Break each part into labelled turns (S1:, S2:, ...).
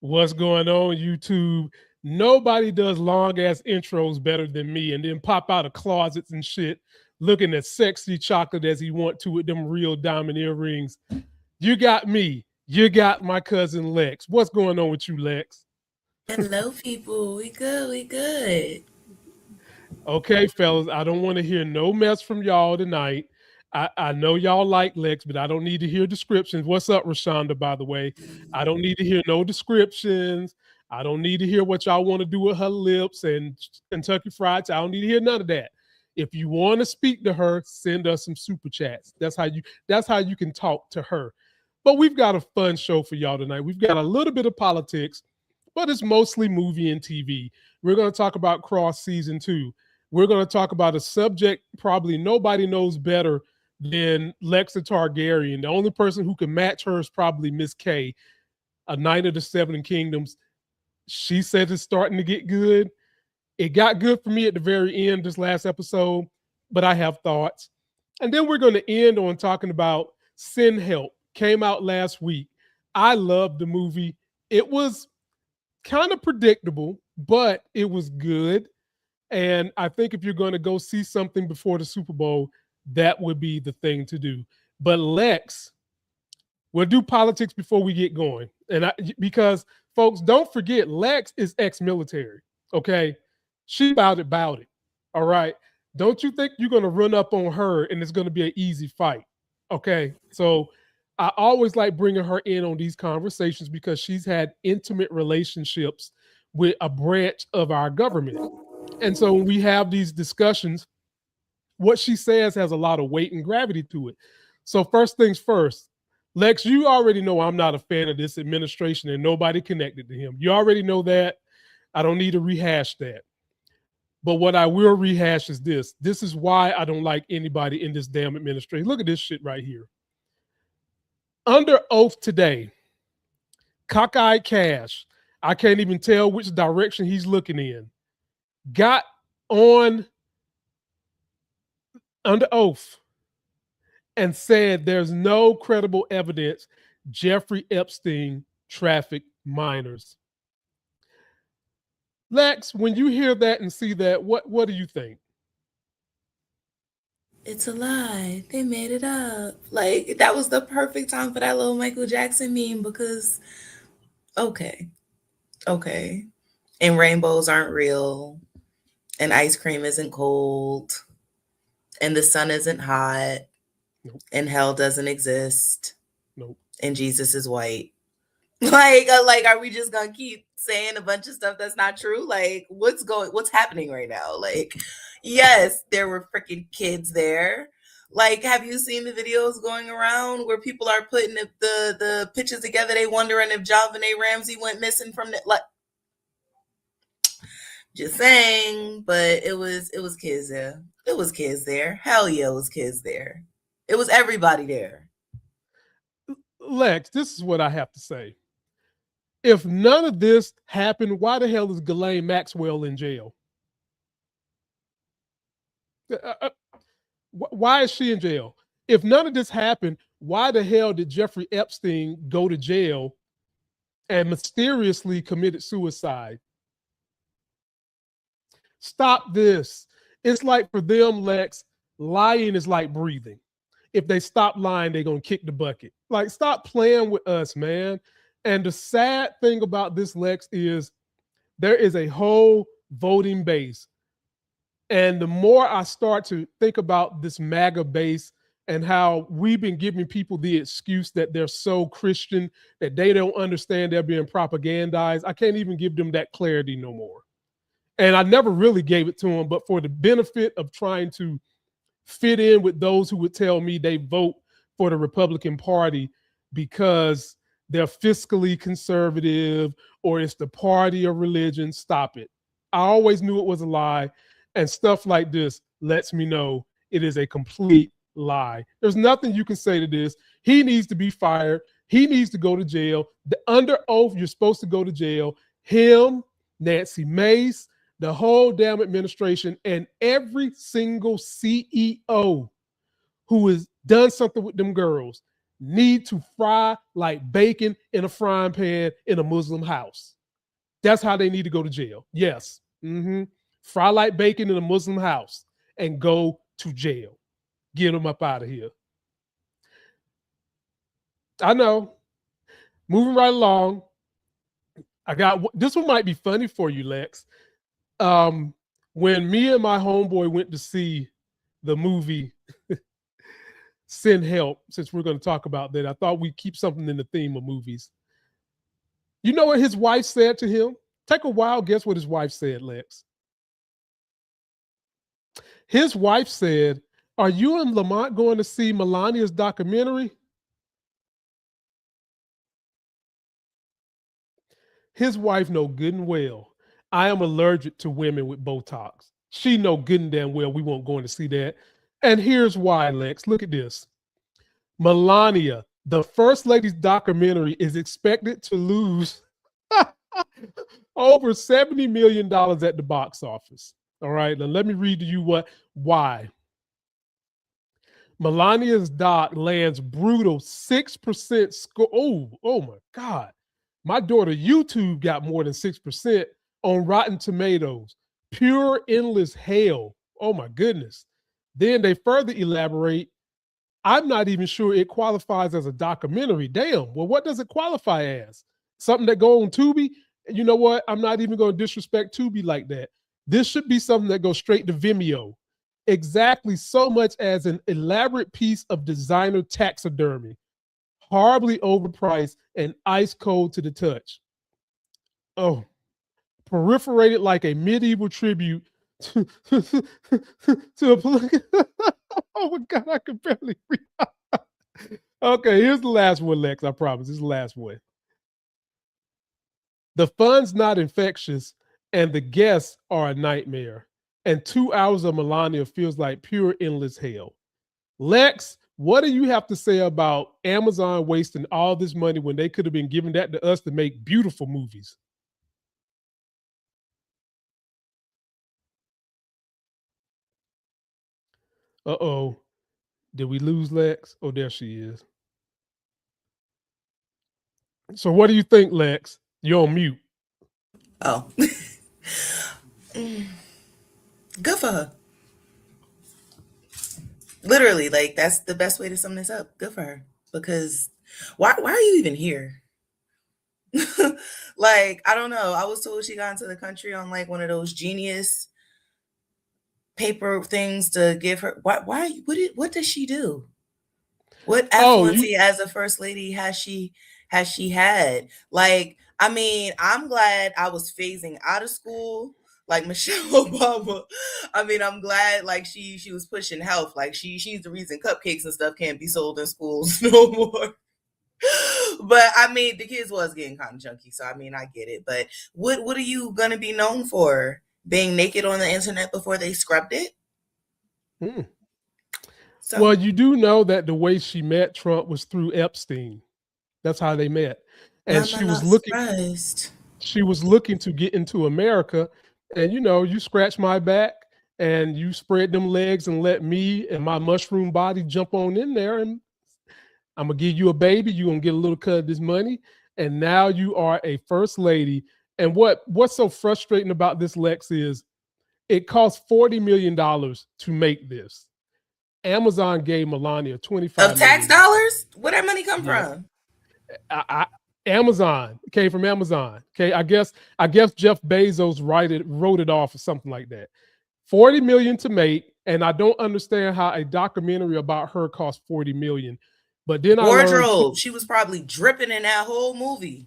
S1: What's going on, YouTube? Nobody does long ass intros better than me, and then pop out of closets and shit, looking as sexy chocolate as he want to with them real diamond earrings. You got me. You got my cousin Lex. What's going on with you, Lex?
S2: Hello, people. We good. We good.
S1: Okay, fellas, I don't want to hear no mess from y'all tonight. I know y'all like Lex, but I don't need to hear descriptions. What's up, Rashonda, by the way? I don't need to hear no descriptions. I don't need to hear what y'all want to do with her lips and Kentucky Fried. I don't need to hear none of that. If you want to speak to her, send us some super chats. That's how you can talk to her. But we've got a fun show for y'all tonight. We've got a little bit of politics, but it's mostly movie and TV. We're going to talk about Cross season 2. We're going to talk about a subject probably nobody knows better than Lexa Targaryen. The only person who can match her is probably Miss K, a Knight of the Seven Kingdoms. She said it's starting to get good. It got good for me at the very end, this last episode, but I have thoughts. And then we're going to end on talking about Sin Help. Came out last week. I loved the movie. It was kind of predictable, but it was good. And I think if you're going to go see something before the Super Bowl, that would be the thing to do. But Lex, we'll do politics before we get going. Because folks, don't forget, Lex is ex-military. Okay. She about it. All right. Don't you think you're going to run up on her and it's going to be an easy fight? Okay. So I always like bringing her in on these conversations because she's had intimate relationships with a branch of our government. And so when we have these discussions, what she says has a lot of weight and gravity to it. So first things first, Lex, you already know I'm not a fan of this administration and nobody connected to him. You already know that. I don't need to rehash that. But what I will rehash is this. This is why I don't like anybody in this damn administration. Look at this shit right here. Under oath today, Cockeyed Cash, I can't even tell which direction he's looking in, got on under oath and said there's no credible evidence Jeffrey Epstein trafficked minors. Lex, when you hear that and see that, what do you think?
S2: It's a lie. They made it up. Like, that was the perfect time for that little Michael Jackson meme because, okay, okay. And rainbows aren't real. And ice cream isn't cold. And the sun isn't hot.
S1: Nope.
S2: And hell doesn't exist.
S1: Nope.
S2: And Jesus is white. Like, are we just gonna keep saying a bunch of stuff that's not true? Like, what's happening right now? Like, yes, there were freaking kids there. Like, have you seen the videos going around where people are putting the pictures together? They wondering if JonBenet Ramsey went missing from the like. Just saying, but it was kids there. It was kids there. Hell yeah, it was kids there. It was everybody there.
S1: Lex, this is what I have to say. If none of this happened, why the hell is Ghislaine Maxwell in jail? Why is she in jail? If none of this happened, why the hell did Jeffrey Epstein go to jail and mysteriously committed suicide? Stop this. It's like for them, Lex, lying is like breathing. If they stop lying, they're going to kick the bucket. Like, stop playing with us, man. And the sad thing about this, Lex, is there is a whole voting base. And the more I start to think about this MAGA base and how we've been giving people the excuse that they're so Christian that they don't understand they're being propagandized, I can't even give them that clarity no more. And I never really gave it to them, but for the benefit of trying to fit in with those who would tell me they vote for the Republican Party because they're fiscally conservative or it's the party of religion, stop it. I always knew it was a lie. And stuff like this lets me know it is a complete lie. There's nothing you can say to this. He needs to be fired. He needs to go to jail. Under oath, you're supposed to go to jail. Him, Nancy Mace, the whole damn administration, and every single CEO who has done something with them girls need to fry like bacon in a frying pan in a Muslim house. That's how they need to go to jail. Yes. Fry like bacon in a Muslim house and go to jail. Get them up out of here. I know. Moving right along. I got this one might be funny for you, Lex. When me and my homeboy went to see the movie Send Help, since we're going to talk about that, I thought we'd keep something in the theme of movies. You know what his wife said to him? Take a wild guess what his wife said, Lex. His wife said, "Are you and Lamont going to see Melania's documentary?" His wife know good and well I am allergic to women with Botox. She know good and damn well we won't going to see that. And here's why, Lex. Look at this. Melania, the First Lady's documentary, is expected to lose over $70 million at the box office. All right, now let me read to you why. Melania's doc lands brutal 6% score. Oh my God. My daughter YouTube got more than 6% on Rotten Tomatoes. Pure endless hell. Oh my goodness. Then they further elaborate. I'm not even sure it qualifies as a documentary. Damn. Well, what does it qualify as? Something that go on Tubi? You know what? I'm not even going to disrespect Tubi like that. This should be something that goes straight to Vimeo. Exactly so much as an elaborate piece of designer taxidermy, horribly overpriced and ice cold to the touch. Oh, perforated like a medieval tribute to a oh my God, I can barely read. Okay, here's the last one, Lex. I promise. This is the last one. The fun's not infectious, and the guests are a nightmare. And 2 hours of Melania feels like pure endless hell. Lex, what do you have to say about Amazon wasting all this money when they could have been giving that to us to make beautiful movies? Uh-oh. Did we lose Lex? Oh, there she is. So what do you think, Lex? You're on mute.
S2: Oh. Good for her. Literally, like that's the best way to sum this up. Good for her. Because why are you even here? Like, I don't know. I was told she got into the country on like one of those genius paper things to give her. What does she do? What affluency as a first lady has she had? Like, I mean, I'm glad I was phasing out of school like Michelle Obama. I mean, I'm glad like she was pushing health. Like she's the reason cupcakes and stuff can't be sold in schools no more. But I mean, the kids was getting kind of chunky, so I mean, I get it. But what are you gonna be known for? Being naked on the internet before they scrubbed it?
S1: So, well, you do know that the way she met Trump was through Epstein. That's how they met, and she was looking. Surprised. She was looking to get into America, and you know, you scratch my back and you spread them legs and let me and my mushroom body jump on in there, and I'm gonna give you a baby. You're gonna get a little cut of this money, and now you are a first lady. And what's so frustrating about this, Lex, is it cost $40 million to make this. Amazon gave Melania $25
S2: of tax dollars. Where that money come from?
S1: Amazon came from Amazon. Okay, I guess Jeff Bezos wrote it off or something like that. $40 million to make, and I don't understand how a documentary about her cost $40 million. But then
S2: wardrobe, she was probably dripping in that whole movie.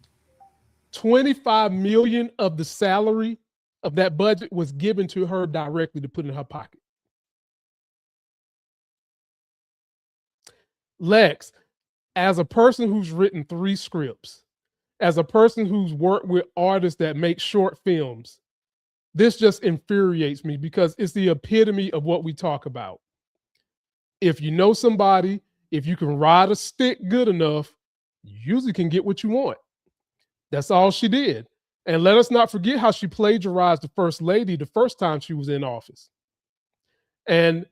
S1: $25 million of the salary of that budget was given to her directly to put in her pocket. Lex, as a person who's written 3 scripts, as a person who's worked with artists that make short films, this just infuriates me because it's the epitome of what we talk about. If you know somebody, if you can ride a stick good enough, you usually can get what you want. That's all she did. And let us not forget how she plagiarized the first lady the first time she was in office. And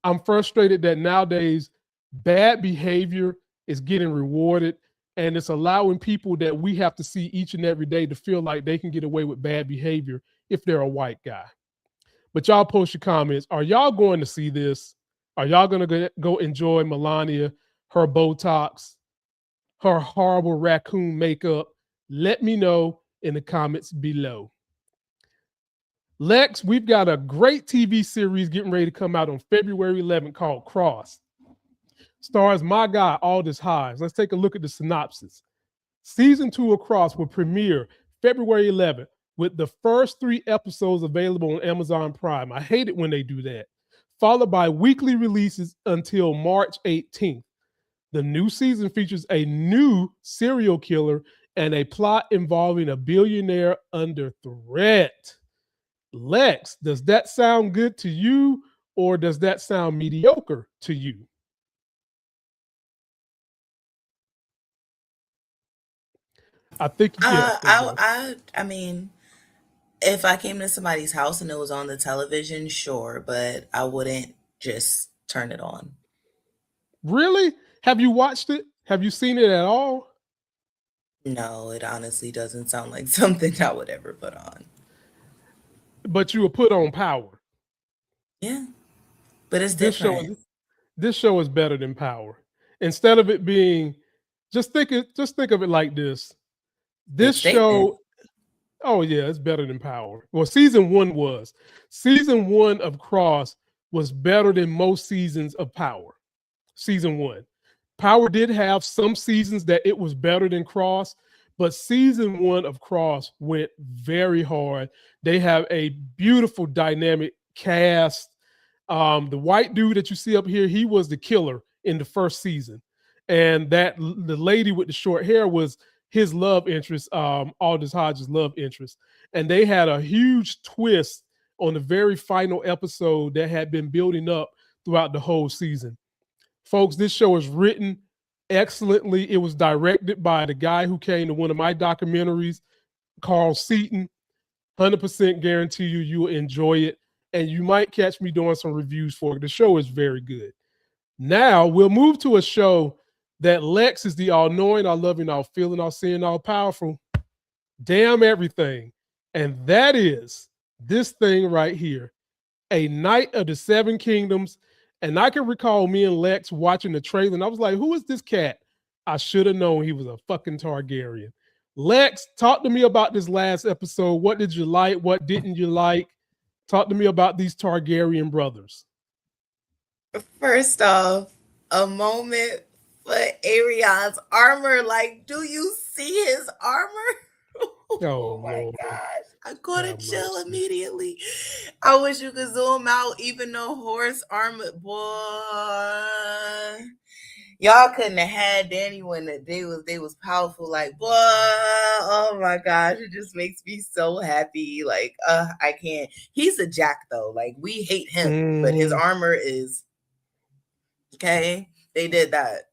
S1: I'm frustrated that nowadays bad behavior is getting rewarded, and it's allowing people that we have to see each and every day to feel like they can get away with bad behavior if they're a white guy. But y'all post your comments. Are y'all going to see this? Are y'all going to go enjoy Melania, her Botox, her horrible raccoon makeup? Let me know in the comments below. Lex, we've got a great TV series getting ready to come out on February 11th called Cross. Stars my guy, Aldous Hodge. Let's take a look at the synopsis. Season 2 of Cross will premiere February 11th with the first 3 episodes available on Amazon Prime. I hate it when they do that. Followed by weekly releases until March 18th. The new season features a new serial killer and a plot involving a billionaire under threat. Lex, does that sound good to you, or does that sound mediocre to you? I think
S2: I mean, if I came to somebody's house and it was on the television, sure, but I wouldn't just turn it on.
S1: Really? Have you watched it? Have you seen it at all?
S2: No, it honestly doesn't sound like something I would ever put on.
S1: But you were put on Power.
S2: Yeah, but it's different.
S1: This show is better than Power. Instead of it being, just think of it like this. This show, oh yeah, it's better than Power. Well, season 1 was. Season 1 of Cross was better than most seasons of Power. Season 1. Power did have some seasons that it was better than Cross, but season 1 of Cross went very hard. They have a beautiful dynamic cast. The white dude that you see up here, he was the killer in the first season. And the lady with the short hair was his love interest, Aldous Hodge's love interest. And they had a huge twist on the very final episode that had been building up throughout the whole season. Folks, this show is written excellently. It was directed by the guy who came to one of my documentaries, Carl Seaton. 100% guarantee you will enjoy it. And you might catch me doing some reviews for it. The show is very good. Now we'll move to a show that Lex is the all-knowing, all-loving, all-feeling, all-seeing, all-powerful, damn everything. And that is this thing right here, A Knight of the Seven Kingdoms. And I can recall me and Lex watching the trailer, and I was like, who is this cat? I should have known he was a fucking Targaryen. Lex, talk to me about this last episode. What did you like? What didn't you like? Talk to me about these Targaryen brothers.
S2: First off, a moment for Aerion's armor. Like, do you see his armor? Oh my gosh. I caught a chill immediately. I wish you could zoom out, even though horse armor, boy. Y'all couldn't have had Danny when they was powerful. Like, boy, oh my gosh, it just makes me so happy. Like, I can't. He's a jack though. Like, we hate him, but his armor is okay. They did that.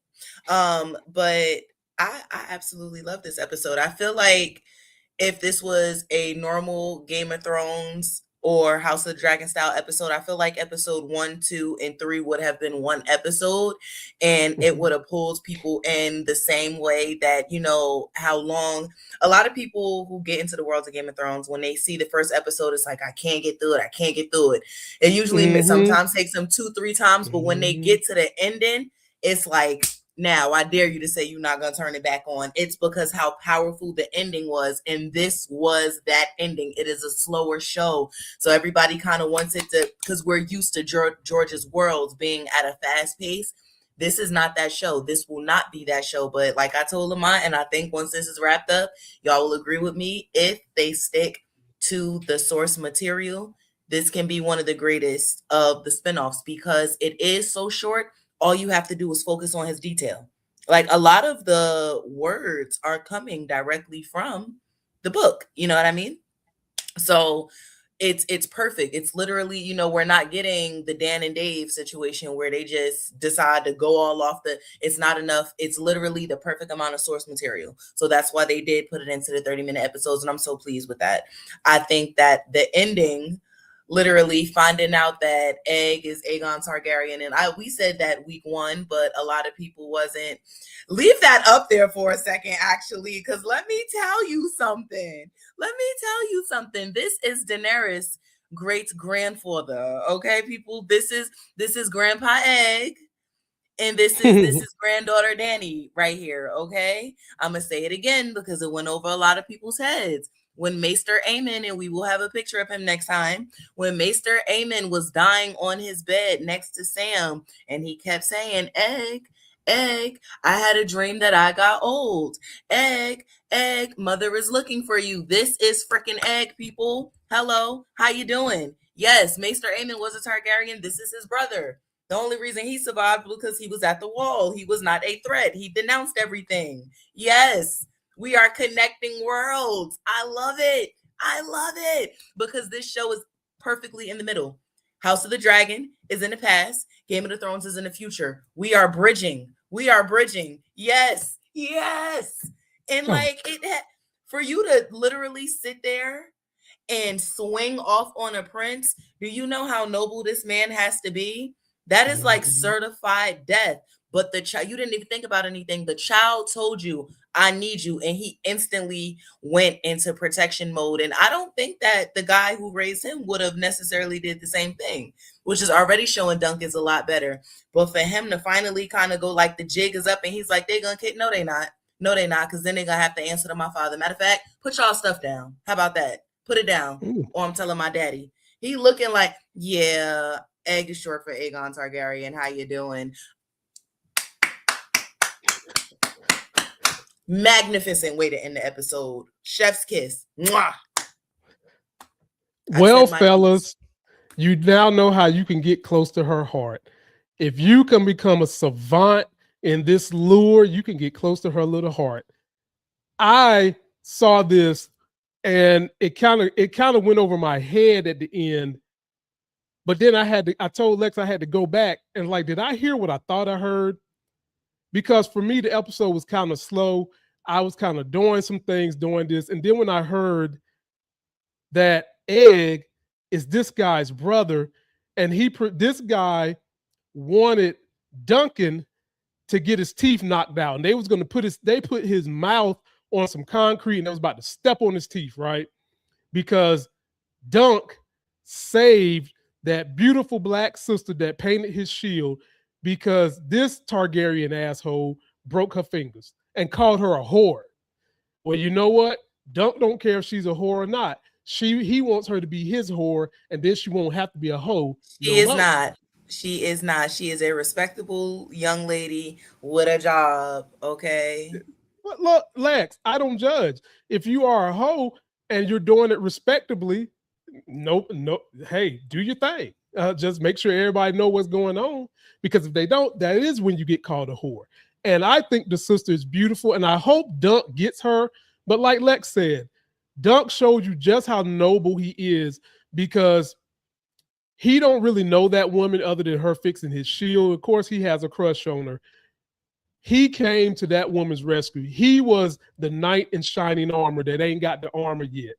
S2: But I absolutely love this episode. I feel like if this was a normal Game of Thrones or House of the Dragon style episode, I feel like episode 1, 2, and 3 would have been one episode, and it would have pulled people in the same way that, you know, how long a lot of people who get into the world of Game of Thrones, when they see the first episode, it's like, I can't get through it. It usually sometimes takes them 2-3 times, but when they get to the ending, it's like, now I dare you to say you're not going to turn it back on. It's because how powerful the ending was. And this was that ending. It is a slower show. So everybody kind of wants it to, because we're used to George's Worlds being at a fast pace. This is not that show. This will not be that show. But like I told Lamont, and I think once this is wrapped up, y'all will agree with me. If they stick to the source material, this can be one of the greatest of the spinoffs because it is so short. All you have to do is focus on his detail. Like a lot of the words are coming directly from the book. You know what I mean? So it's perfect. It's literally, you know, we're not getting the Dan and Dave situation where they just decide to go all off it's not enough. It's literally the perfect amount of source material. So that's why they did put it into the 30-minute episodes. And I'm so pleased with that. I think that the ending literally finding out that Egg is Aegon Targaryen. And we said that week 1, but a lot of people wasn't. Leave that up there for a second, actually, because let me tell you something. This is Daenerys' great grandfather. Okay, people. This is Grandpa Egg. And this is granddaughter Dany right here, okay? I'm gonna say it again because it went over a lot of people's heads. When Maester Aemon, and we will have a picture of him next time, when Maester Aemon was dying on his bed next to Sam, and he kept saying, Egg, Egg, I had a dream that I got old. Egg, Egg, mother is looking for you. This is freaking Egg, people. Hello, how you doing? Yes, Maester Aemon was a Targaryen. This is his brother. The only reason he survived was because he was at the wall. He was not a threat. He denounced everything. Yes, we are connecting worlds. I love it. Because this show is perfectly in the middle. House of the Dragon is in the past. Game of the Thrones is in the future. We are bridging. Yes. And for you to literally sit there and swing off on a prince, do you know how noble this man has to be? That is like certified death. But the child, you didn't even think about anything. The child told you, I need you. And he instantly went into protection mode. And I don't think that the guy who raised him would have necessarily did the same thing, which is already showing Duncan's a lot better. But for him to finally kind of go like the jig is up and he's like, they're going to kick. No, they're not. Because then they're going to have to answer to my father. Matter of fact, put y'all stuff down. How about that? Put it down.
S1: Ooh.
S2: Or I'm telling my daddy. He looking like, yeah, Egg is short for Aegon Targaryen. How you doing? Magnificent way to end the episode. Chef's kiss. Mwah.
S1: Well, fellas, you now know how you can get close to her heart. If you can become a savant in this lure, you can get close to her little heart. I saw this and it kind of went over my head at the end. But then I told Lex I had to go back and like, did I hear what I thought I heard? Because for me, the episode was kind of slow. I was kind of doing some things doing this. And then when I heard that Egg is this guy's brother, and this guy wanted Duncan to get his teeth knocked out. And they was going to they put his mouth on some concrete and they was about to step on his teeth, right? Because Dunk saved that beautiful black sister that painted his shield because this Targaryen asshole broke her fingers and called her a whore. Well, you know what? Dunk don't care if she's a whore or not. He wants her to be his whore, and then she won't have to be a hoe.
S2: She is not. She is a respectable young lady with a job, okay?
S1: But look, Lex, I don't judge. If you are a hoe and you're doing it respectably, no, hey, do your thing. Just make sure everybody know what's going on, because if they don't, that is when you get called a whore. And I think the sister is beautiful, and I hope Dunk gets her. But like Lex said, Dunk showed you just how noble he is, because he don't really know that woman other than her fixing his shield. Of course, he has a crush on her. He came to that woman's rescue. He was the knight in shining armor that ain't got the armor yet,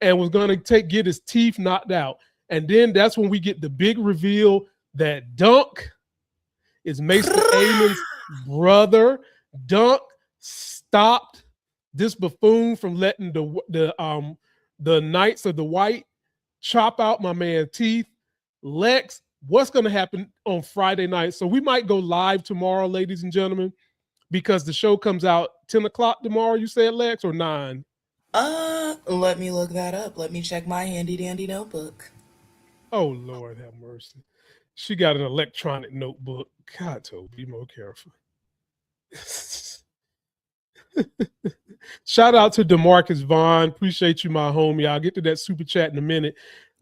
S1: and was going to get his teeth knocked out. And then that's when we get the big reveal that Dunk is Maester Aemon's brother. Dunk stopped this buffoon from letting the Knights of the White chop out my man's teeth. Lex, what's going to happen on Friday night? So we might go live tomorrow, ladies and gentlemen, because the show comes out 10 o'clock tomorrow, you said, Lex, or 9?
S2: Let me look that up. Let me check my handy dandy notebook.
S1: Oh, Lord have mercy. She got an electronic notebook. God, Toby, be more careful. Shout out to DeMarcus Vaughn. Appreciate you, my homie. I'll get to that super chat in a minute.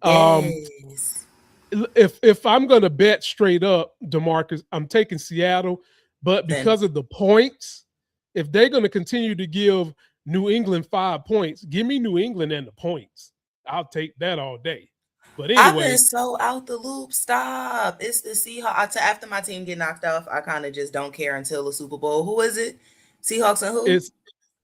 S2: Yes.
S1: If I'm gonna bet straight up, DeMarcus, I'm taking Seattle, but because of the points, if they're gonna continue to give New England 5 points, give me New England and the points. I'll take that all day. But anyway,
S2: I've been so out the loop. Stop. It's the Seahawks. After my team get knocked off, I kind of just don't care until the Super Bowl. Who is it? Seahawks and who?
S1: It's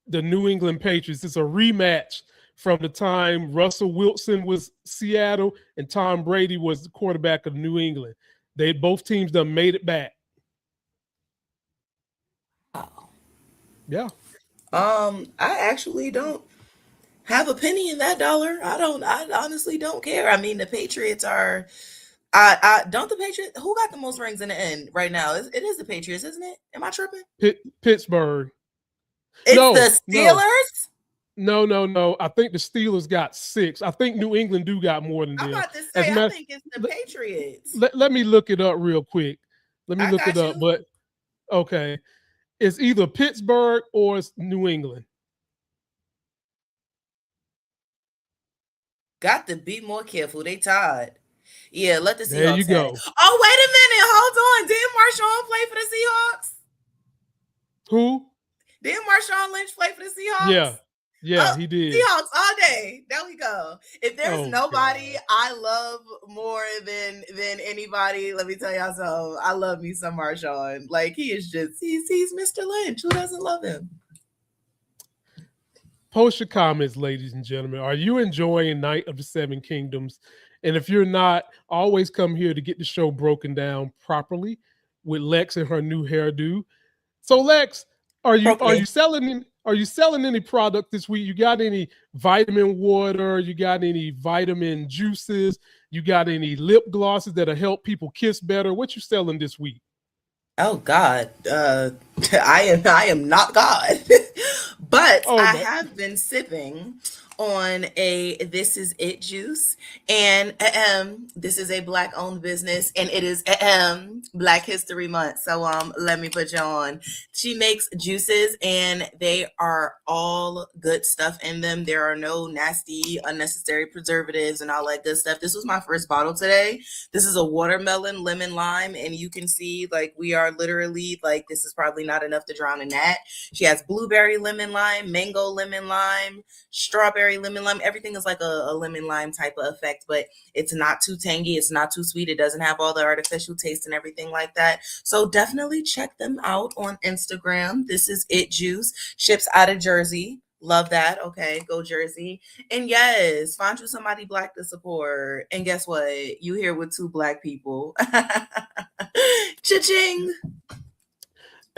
S1: the New England Patriots. It's a rematch from the time Russell Wilson was Seattle and Tom Brady was the quarterback of New England. They both teams done made it back.
S2: Oh.
S1: Yeah.
S2: I actually don't have a penny in that dollar. I honestly don't care. I mean, the Patriots are. I don't the Patriots. Who got the most rings in the end right now? It is the Patriots, isn't it? Am I tripping?
S1: Pittsburgh.
S2: It's
S1: No,
S2: the
S1: no,
S2: Steelers.
S1: no. I think the Steelers got 6. I think New England do got more than
S2: I'm
S1: them.
S2: about to
S1: As
S2: say,
S1: a
S2: I
S1: matter,
S2: think it's the Patriots.
S1: let me look it up real quick. Let me
S2: I
S1: look it
S2: got
S1: up.
S2: you.
S1: But okay, it's either Pittsburgh or it's New England.
S2: Got to be more careful. They tied. Yeah, let the
S1: There you
S2: Seahawks have it.
S1: go.
S2: Oh, wait a minute. Hold on. Didn't Marshawn play for the Seahawks?
S1: Who?
S2: Didn't Marshawn Lynch play for the Seahawks?
S1: Yeah, he did.
S2: Seahawks all day. There we go. If there's nobody
S1: God.
S2: I love more than anybody, let me tell y'all something. I love me some Marshawn. Like he is just he's Mr. Lynch. Who doesn't love him?
S1: Post your comments, ladies and gentlemen. Are you enjoying Night of the Seven Kingdoms? And if you're not, always come here to get the show broken down properly with Lex and her new hairdo. So Lex, are you selling any product this week? You got any vitamin water? You got any vitamin juices? You got any lip glosses that'll help people kiss better? What you selling this week?
S2: Oh God, I am not God, but I have been sipping on a This Is It juice, and this is a Black owned business, and it is Black History Month. So let me put you on. She makes juices, and they are all good stuff in them. There are no nasty, unnecessary preservatives and all that good stuff. This was my first bottle today. This is a watermelon, lemon, lime, and you can see like we are literally like this is probably not enough to drown a gnat. She has blueberry lemon lime, mango lemon lime, strawberry lemon lime. Everything is like a lemon lime type of effect, but it's not too tangy, it's not too sweet, it doesn't have all the artificial taste and everything like that. So definitely check them out on Instagram. This is It Juice, ships out of Jersey. Love that. Okay, go Jersey. And yes, find you somebody Black to support. And guess what? You here with 2 Black people. Cha-ching.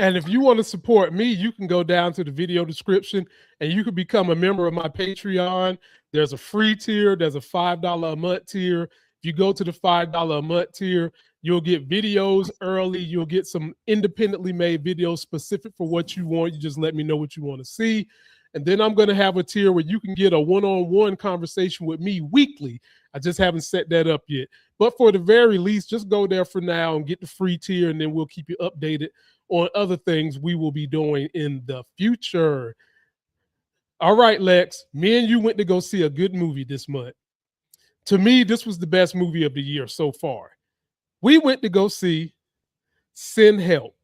S1: And if you want to support me, you can go down to the video description and you can become a member of my Patreon. There's a free tier. There's a $5 a month tier. If you go to the $5 a month tier, you'll get videos early. You'll get some independently made videos specific for what you want. You just let me know what you want to see. And then I'm going to have a tier where you can get a one-on-one conversation with me weekly. I just haven't set that up yet. But for the very least, just go there for now and get the free tier, and then we'll keep you updated on other things we will be doing in the future. All right, Lex, me and you went to go see a good movie this month. To me, this was the best movie of the year so far. We went to go see Send Help.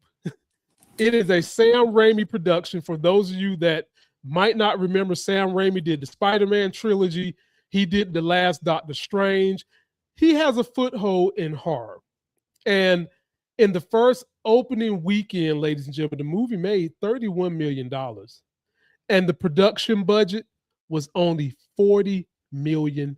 S1: It is a Sam Raimi production. For those of you that might not remember, Sam Raimi did the Spider-Man trilogy. He did the last Doctor Strange. He has a foothold in horror. And in the first opening weekend, ladies and gentlemen, the movie made $31 million. And the production budget was only $40 million.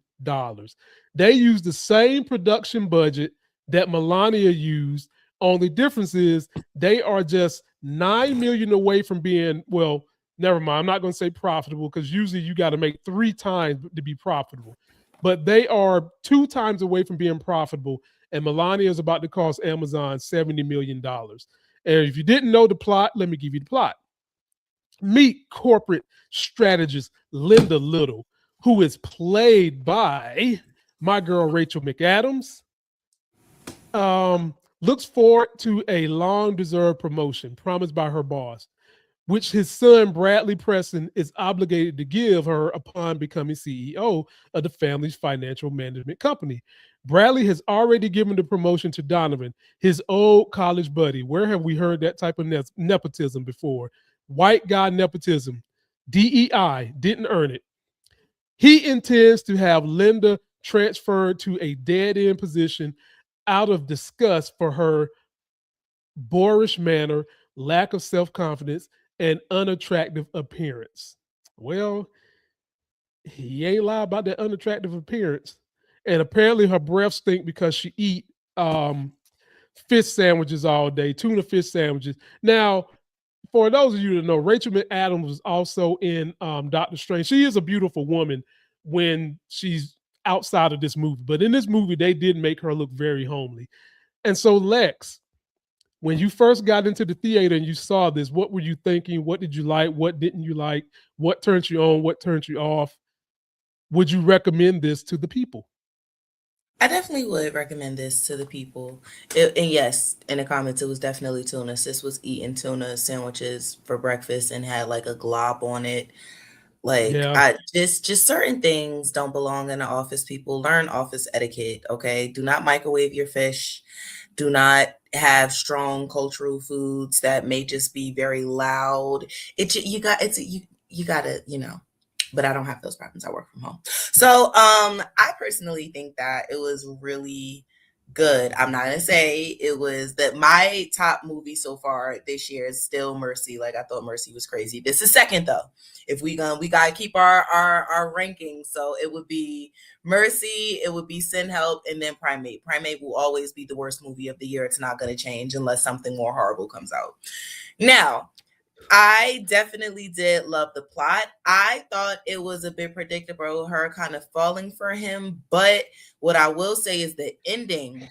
S1: They used the same production budget that Melania used. Only difference is they are just $9 million away from being, well, never mind. I'm not going to say profitable because usually you got to make 3 times to be profitable. But they are 2 times away from being profitable. And Melania is about to cost Amazon $70 million. And if you didn't know the plot, let me give you the plot. Meet corporate strategist Linda Little, who is played by my girl Rachel McAdams. Looks forward to a long-deserved promotion promised by her boss, which his son Bradley Preston is obligated to give her upon becoming CEO of the family's financial management company. Bradley has already given the promotion to Donovan, his old college buddy. Where have we heard that type of nepotism before? White guy nepotism. DEI, didn't earn it. He intends to have Linda transferred to a dead-end position out of disgust for her boorish manner, lack of self-confidence, and unattractive appearance. Well, he ain't lie about that unattractive appearance. And apparently her breath stink because she eat um fish sandwiches all day, tuna fish sandwiches. Now, for those of you that know, Rachel McAdams was also in Doctor Strange. She is a beautiful woman when she's outside of this movie, but in this movie, they did make her look very homely. And so, Lex, when you first got into the theater and you saw this, what were you thinking? What did you like? What didn't you like? What turned you on? What turned you off? Would you recommend this to the people?
S2: I definitely would recommend this to the people. And yes, in the comments, it was definitely tuna. Sis was eating tuna sandwiches for breakfast and had like a glob on it. Like
S1: Yeah.
S2: I just certain things don't belong in the office. People learn office etiquette. Okay, do not microwave your fish. Do not have strong cultural foods that may just be very loud. You gotta, but I don't have those problems. I work from home. So I personally think that it was really good. I'm not gonna say it was that my top movie so far this year is still Mercy. Like I thought Mercy was crazy. This is second though. If we gotta keep our rankings. So it would be Mercy, it would be Sin Help, and then Primate. Primate will always be the worst movie of the year. It's not gonna change unless something more horrible comes out. Now, I definitely did love the plot. I thought it was a bit predictable, her kind of falling for him. But what I will say is the ending,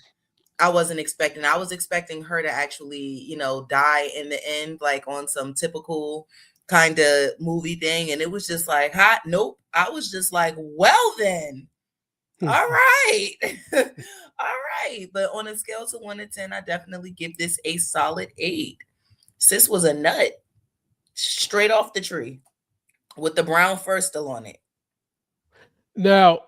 S2: I wasn't expecting. I was expecting her to actually, die in the end, like on some typical kind of movie thing. And it was just like, hot. Nope. I was just like, well, then. All right. All right. But on a scale to 1 to 10, I definitely give this a solid 8. Sis was a nut. Straight off the tree with the brown fur still on it.
S1: Now,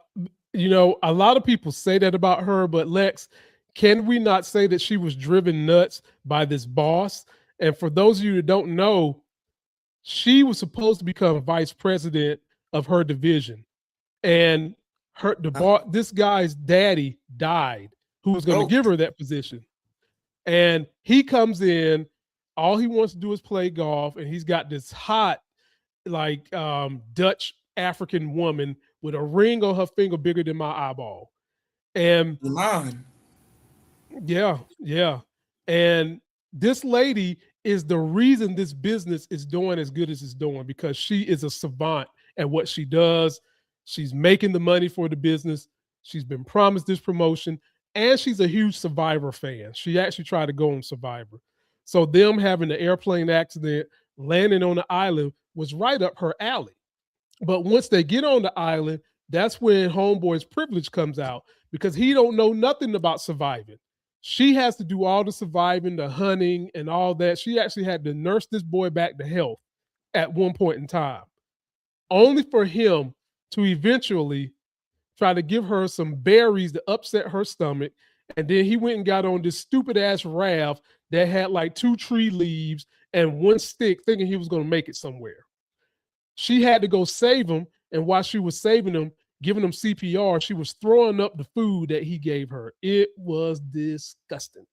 S1: a lot of people say that about her, but Lex, can we not say that she was driven nuts by this boss? And for those of you that don't know, she was supposed to become vice president of her division. And this guy's daddy died, who was going to
S2: Oh,
S1: give her that position. And he comes in, all he wants to do is play golf, and he's got this hot, like Dutch African woman with a ring on her finger bigger than my eyeball. And
S2: Iman.
S1: yeah. And this lady is the reason this business is doing as good as it's doing, because she is a savant at what she does. She's making the money for the business. She's been promised this promotion, and she's a huge Survivor fan. She actually tried to go on Survivor. So them having the airplane accident, landing on the island was right up her alley. But once they get on the island, that's when Homeboy's privilege comes out, because he don't know nothing about surviving. She has to do all the surviving, the hunting, and all that. She actually had to nurse this boy back to health at one point in time, only for him to eventually try to give her some berries to upset her stomach. And then he went and got on this stupid ass raft that had like 2 tree leaves and 1 stick, thinking he was going to make it somewhere. She had to go save him. And while she was saving him, giving him CPR, she was throwing up the food that he gave her. It was disgusting.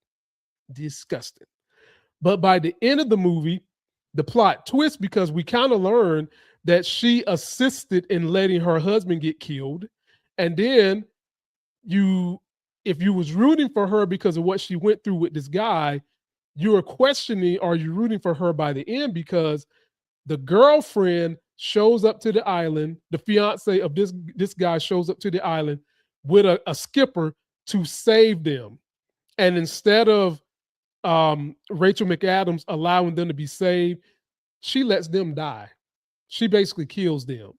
S1: Disgusting. But by the end of the movie, the plot twists, because we kind of learn that she assisted in letting her husband get killed. And then if you was rooting for her because of what she went through with this guy, you are questioning, are you rooting for her by the end? Because the girlfriend shows up to the island, the fiance of this guy shows up to the island with a skipper to save them. And instead of Rachel McAdams allowing them to be saved, she lets them die. She basically kills them.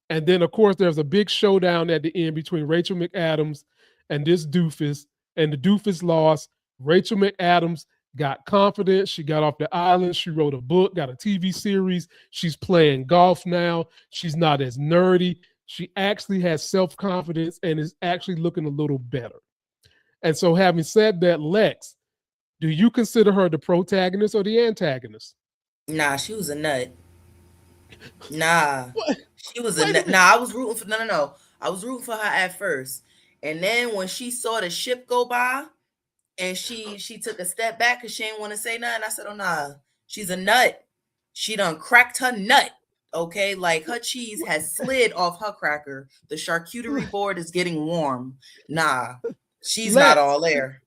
S1: And then, of course, there's a big showdown at the end between Rachel McAdams and this doofus, and the doofus lost. Rachel McAdams got confidence. She got off the island. She wrote a book, got a TV series. She's playing golf now. She's not as nerdy. She actually has self-confidence and is actually looking a little better. And so, having said that, Lex, do you consider her the protagonist or the antagonist?
S2: Nah, she was a nut. Nah,
S1: What?
S2: she was a nut. Nah, I was rooting for no. I was rooting for her at first, and then when she saw the ship go by, and she took a step back because she didn't want to say nothing. I said, "Oh nah, she's a nut. She done cracked her nut." Okay, like her cheese has slid off her cracker. The charcuterie board is getting warm. Nah, she's not
S1: Lex,
S2: all there.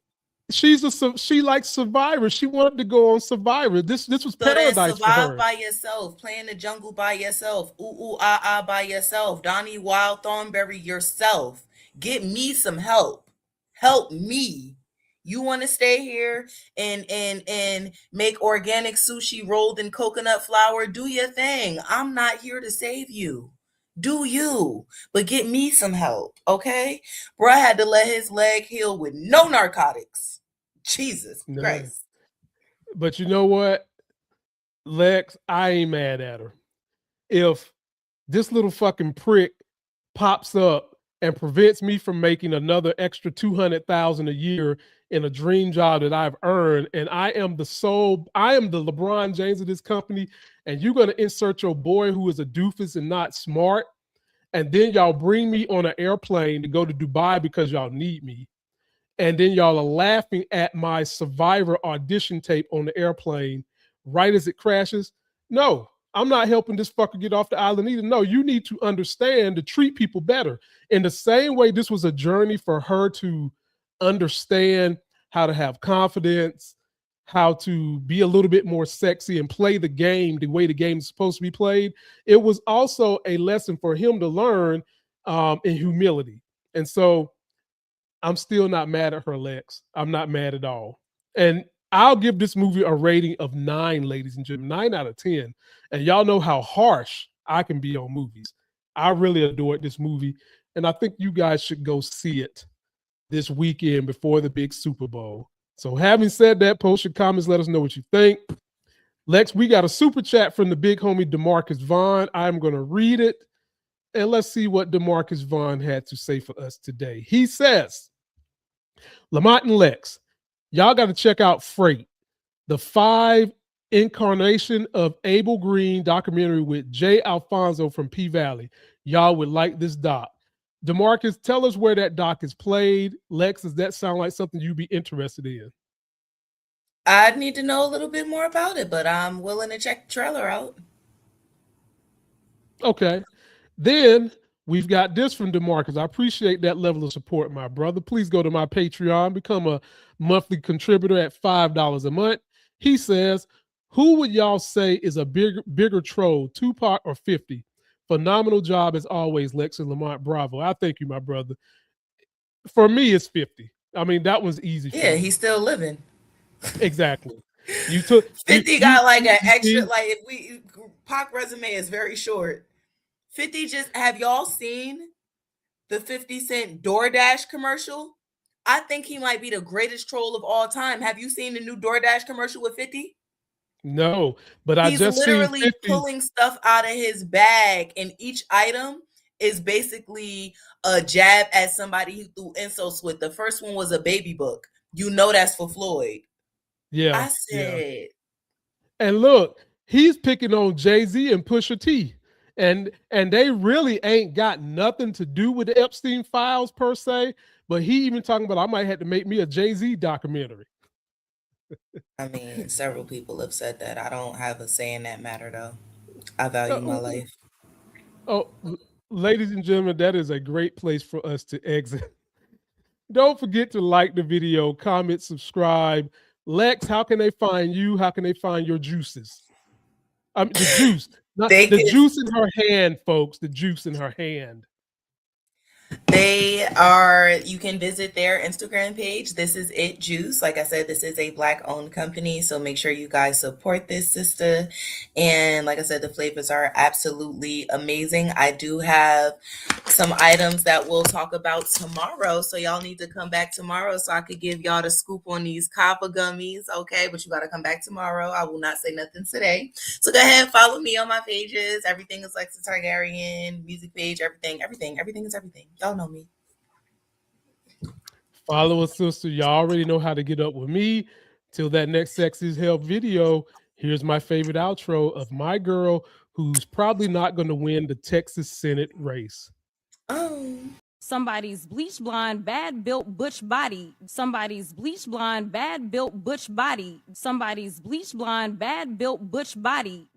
S1: she likes Survivor. She wanted to go on Survivor. This was
S2: So then
S1: paradise for
S2: survive
S1: her.
S2: by yourself, play in the jungle by yourself, ooh ooh ah ah by yourself, Donnie Wild Thornberry yourself. Get me some help. Help me. You want to stay here and make organic sushi rolled in coconut flour? Do your thing. I'm not here to save you. Do you? But get me some help, okay? Bro, I had to let his leg heal with no narcotics. Jesus
S1: No.
S2: Christ.
S1: But you know what, Lex, I ain't mad at her. If this little fucking prick pops up and prevents me from making another extra 200,000 a year in a dream job that I've earned, and I am the LeBron James of this company, and you're gonna insert your boy who is a doofus and not smart, and then y'all bring me on an airplane to go to Dubai because y'all need me, and then y'all are laughing at my Survivor audition tape on the airplane right as it crashes. No, I'm not helping this fucker get off the island either. No, you need to understand to treat people better. In the same way, this was a journey for her to understand how to have confidence, how to be a little bit more sexy and play the game the way the game is supposed to be played. It was also a lesson for him to learn in humility. And so I'm still not mad at her, Lex. I'm not mad at all. And I'll give this movie a rating of 9, ladies and gentlemen, 9 out of 10. And y'all know how harsh I can be on movies. I really adored this movie. And I think you guys should go see it this weekend before the big Super Bowl. So having said that, post your comments, let us know what you think. Lex, we got a super chat from the big homie DeMarcus Vaughn. I'm going to read it. And let's see what DeMarcus Vaughn had to say for us today. He says, Lamont and Lex, y'all got to check out Freight, the 5 incarnation of Abel Green documentary with Jay Alfonso from P-Valley. Y'all would like this doc. DeMarcus, tell us where that doc is played. Lex, does that sound like something you'd be interested in?
S2: I'd need to know a little bit more about it, but I'm willing to check the trailer out.
S1: Okay. Then we've got this from DeMarcus. I appreciate that level of support, my brother. Please go to my Patreon, become a monthly contributor at $5 a month. He says, who would y'all say is a bigger troll, Tupac or 50? Phenomenal job as always, Lex and Lamont. Bravo. I thank you, my brother. For me, it's 50. I mean, that one's easy.
S2: Yeah, he's still living.
S1: Exactly. You took
S2: 50 got like an extra, like if we Pac resume is very short. 50 just, have y'all seen the 50 Cent DoorDash commercial? I think he might be the greatest troll of all time. Have you seen the new DoorDash commercial with 50?
S1: No, but I
S2: He's
S1: just
S2: literally
S1: seen 50
S2: pulling stuff out of his bag, and each item is basically a jab at somebody he threw insults with. The first one was a baby book. You know that's for Floyd.
S1: Yeah.
S2: I said.
S1: Yeah. And look, he's picking on Jay-Z and Pusha T. And they really ain't got nothing to do with the Epstein files per se, but he even talking about I might have to make me a Jay-Z documentary.
S2: I mean, several people have said that. I don't have a say in that matter, though. I value my life.
S1: Oh, ladies and gentlemen, that is a great place for us to exit. Don't forget to like the video, comment, subscribe. Lex, how can they find you? How can they find your juices? I mean, the juice. Not the juice in her hand, folks. The juice in her hand.
S2: You can visit their Instagram page. This is It Juice. Like I said, this is a Black-owned company, so make sure you guys support this sister. And like I said, the flavors are absolutely amazing. I do have some items that we'll talk about tomorrow, so y'all need to come back tomorrow so I could give y'all the scoop on these copper gummies, okay? But you got to come back tomorrow. I will not say nothing today. So go ahead and follow me on my pages. Everything is Lexa Targaryen, music page, everything is everything. Y'all know me.
S1: Follow us, sister. Y'all already know how to get up with me. Till that next Sex is Hell video, here's my favorite outro of my girl who's probably not going to win the Texas Senate race.
S2: Oh.
S3: Somebody's bleach blonde, bad built butch body. Somebody's bleach blonde, bad built butch body. Somebody's bleach blonde, bad built butch body.